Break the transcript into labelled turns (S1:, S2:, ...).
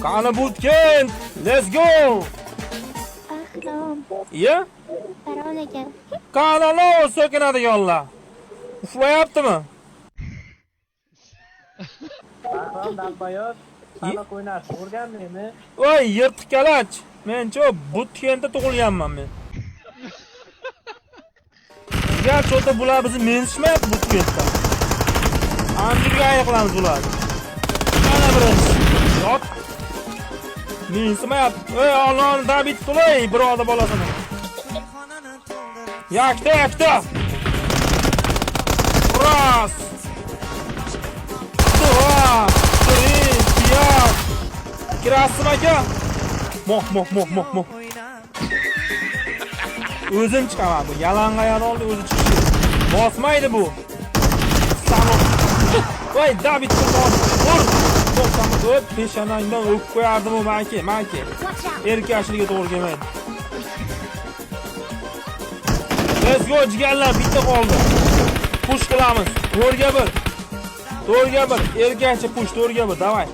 S1: Qani bootcamp. Let's go.
S2: Ahrom.
S1: Ya?
S2: Baron aka.
S1: Qani so'kinadiganlar. Uxlayaptimi?
S3: Ahrom Dabbayoz qanaqa o'ynashni o'rgandingmi?
S1: Voy, yirtiq kalach. Men-chi bootcampda tug'ilganman men. Garchi bular bizni menishmayapti bootcampda. Anjirga ayiqlamiz bularni. Mana birinchi. Yot. Mensimayapti. Ey, Allohni David qilay, birodar bolasini. Yakta. Ras. Два, три, пять. Kirasizmi aka? Moh. O'zim chiqaman bu. Yalang'oyoq oldi o'zi chiqishi. Bosmaydi bu. Samon. Voy, David qilmoq. Ur. To'xtama, o'p, peshonangdan o'p qo'yardim u maki. Erkashligiga to'g'ri kelmaydi. Let's go jigarlar, bitta qoldi. Push qilamiz. To'rga bir. Erkakcha push, to'rga bir. Davay.